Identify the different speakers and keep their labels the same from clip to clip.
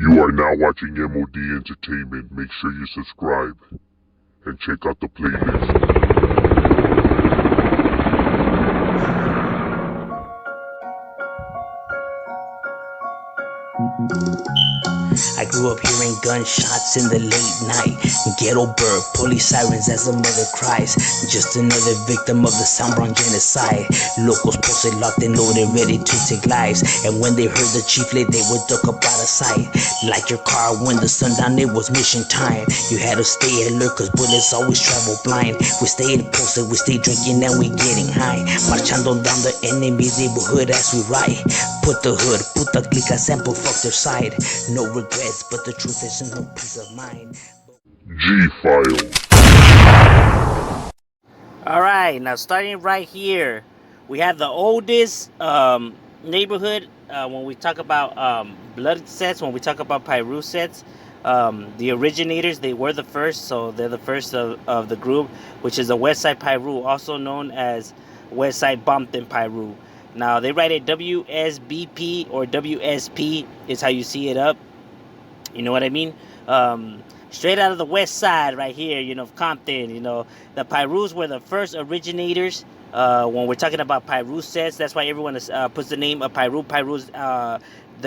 Speaker 1: You are now watching M.O.D. Entertainment. Make sure you subscribe and check out the playlist.
Speaker 2: I grew up hearing gunshots in the late night. Ghetto bird, police sirens as a mother cries. Just another victim of the Soundbrown genocide. Locals posted, locked and loaded, ready to take lives. And when they heard the chieflet, they would duck up out of sight. Like your car when the sundown, it was mission time. You had to stay alert, cause bullets always travel blind. We stayed posted, we stayed drinking, and we getting high. Marchando down the enemy's neighborhood as we ride. Put the hood, put the glica sample, fuck their side. No regrets, but the truth is no peace of mind.
Speaker 1: G-Files.
Speaker 3: Alright, now starting right here, we have the oldest neighborhood when we talk about blood sets, when we talk about Pirus sets. The originators, they were the first, so they're the first of the group, which is the Westside Piru, also known as Westside Compton Piru. Now, they write it WSBP or WSP is how you see it up. You know what I mean? Straight out of the west side right here, of Compton, the Pirus were the first originators. When we're talking about Pirus sets, that's why everyone puts the name of Piru. Piru's the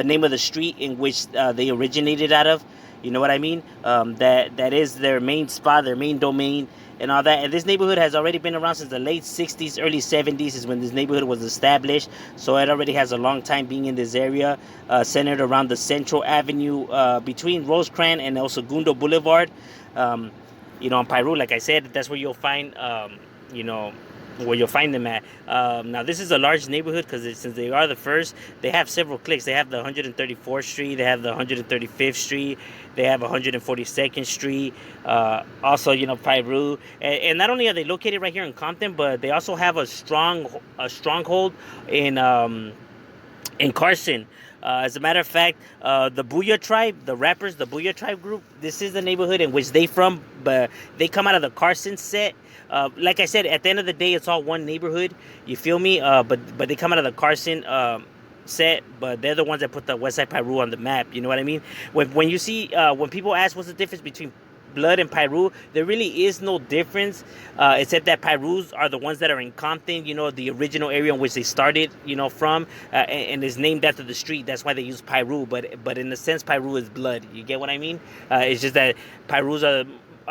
Speaker 3: name of the street in which they originated out of. You know what I mean? That is their main spot, their main domain, and all that. And this neighborhood has already been around since the late 60s, early 70s is when this neighborhood was established. So it already has a long time being in this area, centered around the Central Avenue between Rosecrans and El Segundo Boulevard. On Piru, like I said, that's where you'll find, where you'll find them at. Now, this is a large neighborhood because since they are the first, they have several cliques. They have the 134th Street, they have the 135th Street, they have 142nd Street, also, Piru. And not only are they located right here in Compton, but they also have a stronghold in Carson. As a matter of fact, the Booyah tribe, the rappers, the Booyah tribe group, this is the neighborhood in which they from, but they come out of the Carson set. Like I said, at the end of the day, it's all one neighborhood. You feel me? But they come out of the Carson set, but they're the ones that put the Westside Piru on the map. You know what I mean? When you see, when people ask what's the difference between Blood and Piru, there really is no difference, except that Pirus are the ones that are in Compton, the original area in which they started, from, and is named after the street. That's why they use Piru, but in a sense, Piru is blood. You get what I mean? It's just that Pirus are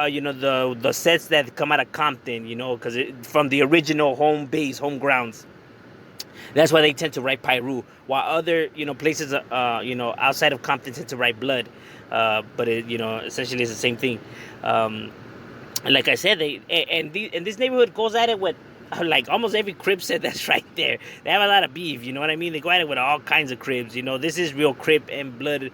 Speaker 3: the sets that come out of Compton, because from the original home base, home grounds. That's why they tend to write Piru, while other places outside of Compton tend to write blood. But it, essentially it's the same thing. And like I said, and this neighborhood goes at it with like almost every Crip set that's right there. They have a lot of beef, you know what I mean? They go at it with all kinds of Crips. This is real Crip and blood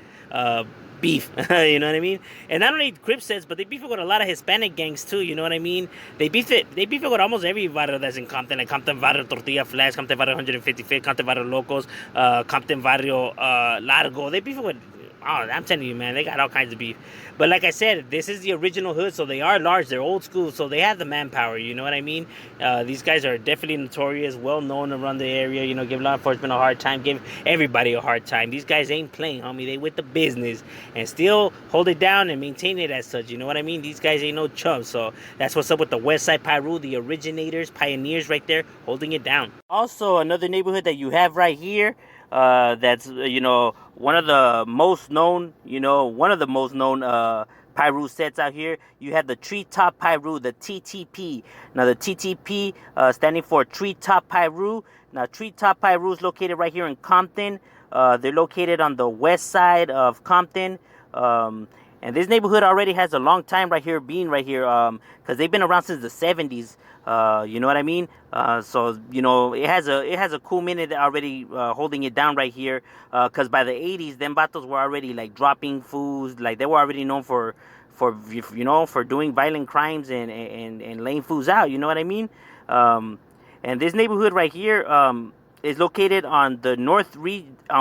Speaker 3: beef. You know what I mean? And not only Crip sets, but they beef it with a lot of Hispanic gangs too. You know what I mean? They beef it with almost every barrio that's in Compton, like Compton Barrio Tortilla Flats, Compton Barrio 155th, Compton Barrio Locos, Compton Barrio Largo. They beef it with. Oh, I'm telling you, man, they got all kinds of beef. But like I said, this is the original hood, so they are large. They're old school, so they have the manpower. You know what I mean? These guys are definitely notorious, well known around the area. Give law enforcement a hard time, give everybody a hard time. These guys ain't playing, homie. They with the business and still hold it down and maintain it as such. You know what I mean? These guys ain't no chumps. So that's what's up with the Westside Piru, the originators, pioneers right there, holding it down. Also, another neighborhood that you have right here. That's one of the most known Piru sets out here. You have the Treetop Piru, the TTP. Now the TTP standing for Treetop Piru. Now Treetop Piru is located right here in Compton. They're located on the west side of Compton. And this neighborhood already has a long time being right here, because they've been around since the 70s. You know what I mean? So it has a cool minute already holding it down right here. Because by the 80s, them vatos were already like dropping fools. Like they were already known for doing violent crimes and laying fools out. You know what I mean? And this neighborhood right here is located on the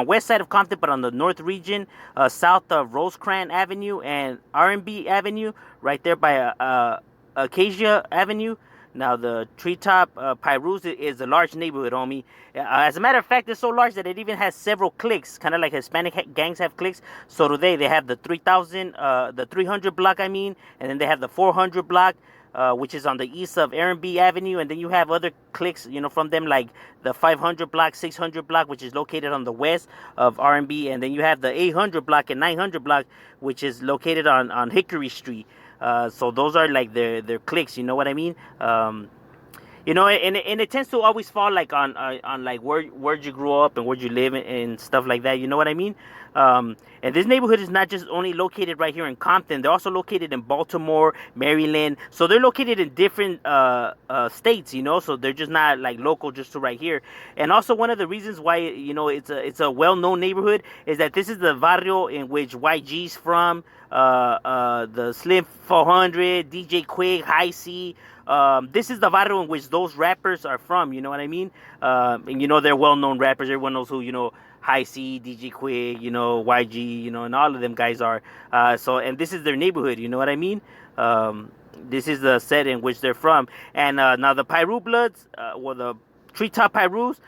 Speaker 3: west side of Compton, but on the north region, south of Rosecrans Avenue and R&B Avenue, right there by Acacia Avenue. Now the Treetop Pirus is a large neighborhood, homie. As a matter of fact, it's so large that it even has several cliques, kind of like Hispanic gangs have cliques. So do they. They have the 3,000, the 300 block, I mean, and then they have the 400 block. Which is on the east of R&B Avenue, and then you have other cliques, you know, from them, like the 500 block, 600 block, which is located on the west of R&B, and then you have the 800 block and 900 block, which is located on Hickory Street. So those are like their cliques, you know what I mean? You know, and it tends to always fall like on like where'd you grow up and where'd you live and stuff like that. You know what I mean? And this neighborhood is not just only located right here in Compton. They're also located in Baltimore, Maryland. So they're located in different states. You know, so they're just not like local just to right here. And also one of the reasons why, you know, it's a well-known neighborhood is that this is the barrio in which YG's from. The Slim 400, DJ Quick, High C. This is the barrio in which those rappers are from, you know what I mean? And you know, they're well-known rappers. Everyone knows who, you know, High C, DJ Quick, you know, YG, you know, and all of them guys are. So, and this is their neighborhood, you know what I mean? This is the set in which they're from. And now the Piru Bloods, well, the Treetop Pirus,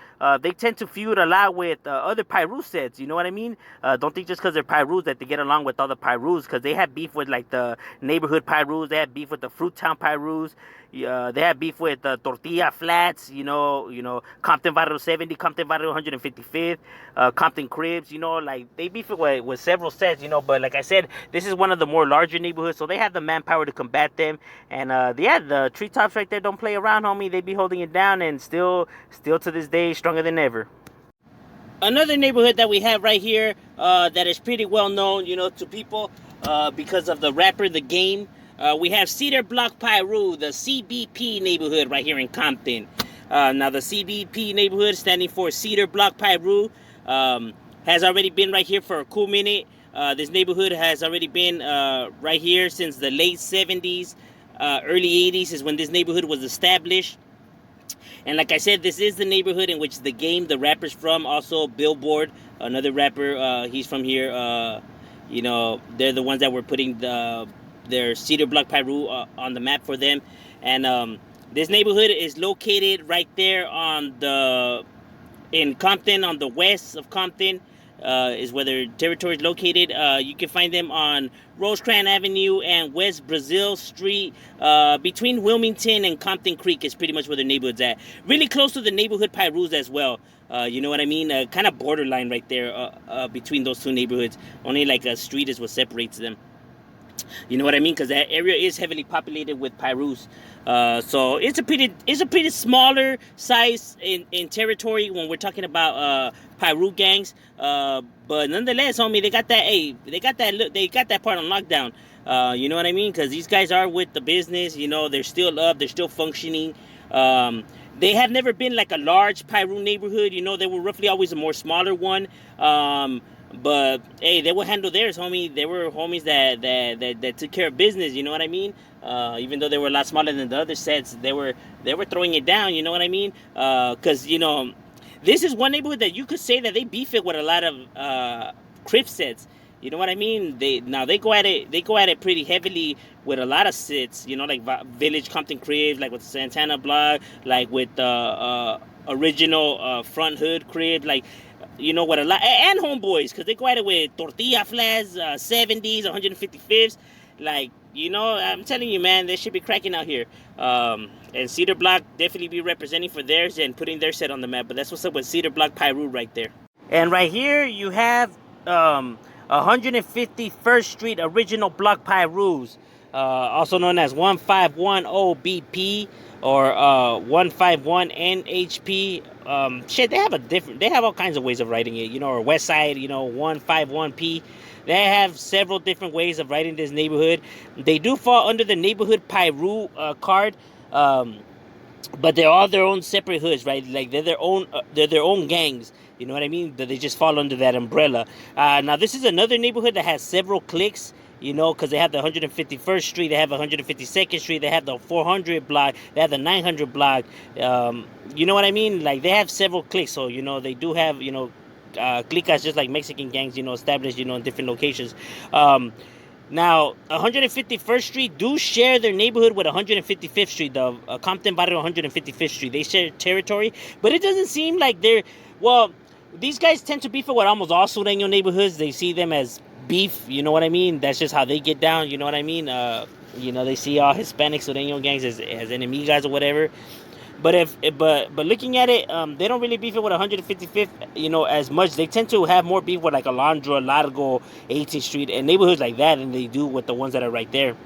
Speaker 3: they tend to feud a lot with other Piru sets, you know what I mean? Don't think just because they're Pirus that they get along with other Pirus, because they have beef with like the neighborhood Pirus, they have beef with the Fruit Town Pirus, they have beef with Tortilla Flats, you know, Compton Barrio 70, Compton Barrio 155th, Compton Cribs, you know, like they beef with several sets, you know, but like I said, this is one of the more larger neighborhoods, so they have the manpower to combat them, and yeah, the Treetops right there don't play around, homie. They be holding it down, and still to this day, stronger than ever. Another neighborhood that we have right here that is pretty well known, you know, to people because of the rapper The Game. We have Cedar Block Piru, the CBP neighborhood right here in Compton. Now the CBP neighborhood, standing for Cedar Block Piru, has already been right here for a cool minute. This neighborhood has already been right here since the late 70s, early 80s is when this neighborhood was established. And like I said, this is the neighborhood in which The Game, the rapper's from. Also, Billboard, another rapper, he's from here. You know, they're the ones that were putting their Cedar Block Piru on the map for them. And this neighborhood is located right there in Compton, on the west of Compton. Is where their territory is located. You can find them on Rosecrans Avenue and West Brazil Street. Between Wilmington and Compton Creek is pretty much where their neighborhood's at. Really close to the neighborhood Pirus as well. You know what I mean? Kind of borderline right there between those two neighborhoods. Only like a street is what separates them. You know what I mean? Because that area is heavily populated with Pirus. So it's a pretty smaller size in territory when we're talking about Piru gangs. But nonetheless, homie, they got that part on lockdown. You know what I mean? Because these guys are with the business. You know, they're still up, they're still functioning. They have never been like a large Piru neighborhood. You know, they were roughly always a more smaller one. But hey, they will handle theirs, homie. They were homies that took care of business. You know what I mean? Even though they were a lot smaller than the other sets, they were throwing it down. You know what I mean? Because you know, this is one neighborhood that you could say that they beef it with a lot of Crip sets. You know what I mean? They go at it pretty heavily with a lot of sets. You know, like Village Compton Cribs, like with Santana Block, like with original Front Hood Crib, like. You know what, a lot, and Homeboys, because they go at it with Tortilla Flats, 70s, 155s. Like, you know, I'm telling you, man, they should be cracking out here. And Cedar Block definitely be representing for theirs and putting their set on the map. But that's what's up with Cedar Block Piru right there. And right here, you have 151st Street Original Block Pirus, also known as 151 OBP or 151 NHP. Shit, they have all kinds of ways of writing it, you know, or West Side, you know, 151P. They have several different ways of writing this neighborhood. They do fall under the neighborhood Piru card, but they're all their own separate hoods, right? Like they're their own gangs. You know what I mean? They just fall under that umbrella. Now this is another neighborhood that has several cliques. You know, because they have the 151st Street, they have 152nd Street, they have the 400 block, they have the 900 block. You know what I mean? Like, they have several cliques, so, you know, they do have, you know, cliques just like Mexican gangs, you know, established, you know, in different locations. Now, 151st Street do share their neighborhood with 155th Street, the Compton Barrio 155th Street. They share territory, but it doesn't seem like they're, well, these guys tend to beef with almost all Sureño neighborhoods. They see them as beef, you know what I mean? That's just how they get down, you know what I mean? They see all Hispanic Sureño gangs as enemigas or whatever. But looking at it, they don't really beef it with 155th, as much. They tend to have more beef with like Alondra, Largo, 18th Street, and neighborhoods like that, than they do with the ones that are right there.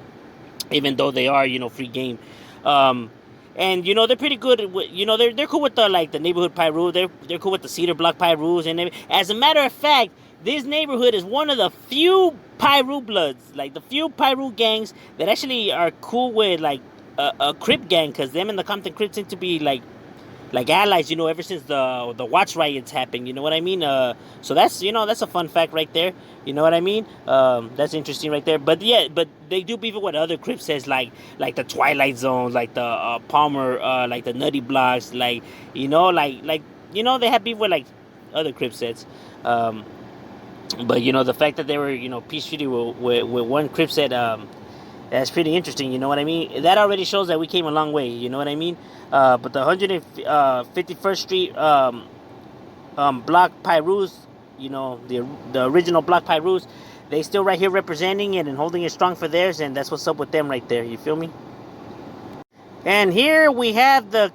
Speaker 3: Even though they are, free game, and they're pretty good. With, they're cool with the neighborhood Pirus. They're cool with the Cedar Block Pirus, and as a matter of fact, this neighborhood is one of the few Piru bloods, like the few Piru gangs that actually are cool with a Crip gang, because them and the Compton Crips seem to be like allies, ever since the Watts riots happened, you know what I mean? So that's a fun fact right there, you know what I mean? That's interesting right there. But yeah, but they do beef with what other Crips says, like the Twilight Zones, like the Palmer, like the Nutty Blocks, they have beef with other Crips sets. But the fact that they were peace treaty with one Crip set, that's pretty interesting, you know what I mean? That already shows that we came a long way, you know what I mean? But the 151st Street Block Pirus, the original Block Pirus, they still right here representing it and holding it strong for theirs, and that's what's up with them right there, you feel me? And here we have the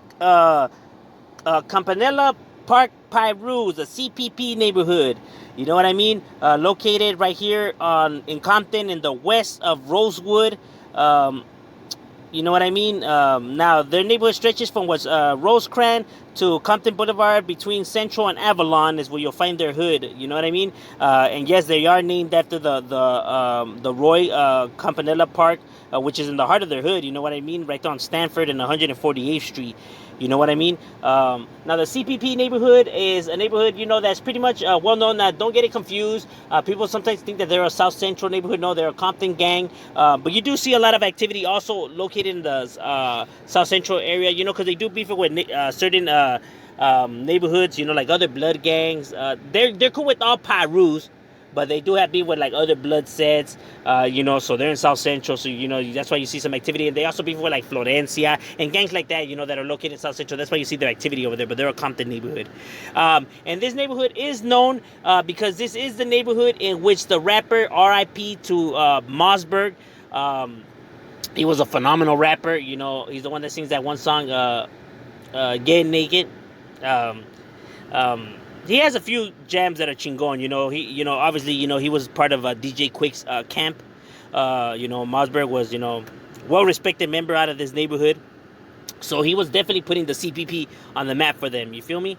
Speaker 3: Campanella Park Pirus, a CPP neighborhood. You know what I mean? Located right here in Compton, in the west of Rosewood. You know what I mean? Now, their neighborhood stretches from what's Rosecrans to Compton Boulevard, between Central and Avalon is where you'll find their hood. You know what I mean? And yes, they are named after the Roy Campanella Park, which is in the heart of their hood. You know what I mean? Right there on Stanford and 148th Street. You know what I mean? Now, the CPP neighborhood is a neighborhood, that's pretty much well known. Now, don't get it confused. People sometimes think that they're a South Central neighborhood. No, they're a Compton gang. But you do see a lot of activity also located in the South Central area, because they do beef it with certain neighborhoods, like other blood gangs. They're cool with all Pirus, but they do have beef with other blood sets, so they're in South Central, so that's why you see some activity. And they also beef with Florencia and gangs like that, that are located in South Central. That's why you see their activity over there, but they're a Compton neighborhood. And this neighborhood is known because this is the neighborhood in which the rapper, R.I.P. to Mossberg, he was a phenomenal rapper. He's the one that sings that one song, Get Naked. He has a few jams that are chingon, he, obviously, he was part of DJ Quick's camp. Mossberg was, well-respected member out of this neighborhood. So he was definitely putting the CPP on the map for them, you feel me?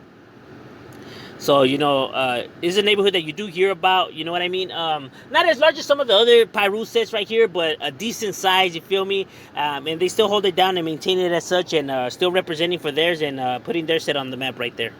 Speaker 3: So, it's a neighborhood that you do hear about, you know what I mean? Not as large as some of the other Piru sets right here, but a decent size, you feel me? And they still hold it down and maintain it as such, and still representing for theirs and putting their set on the map right there.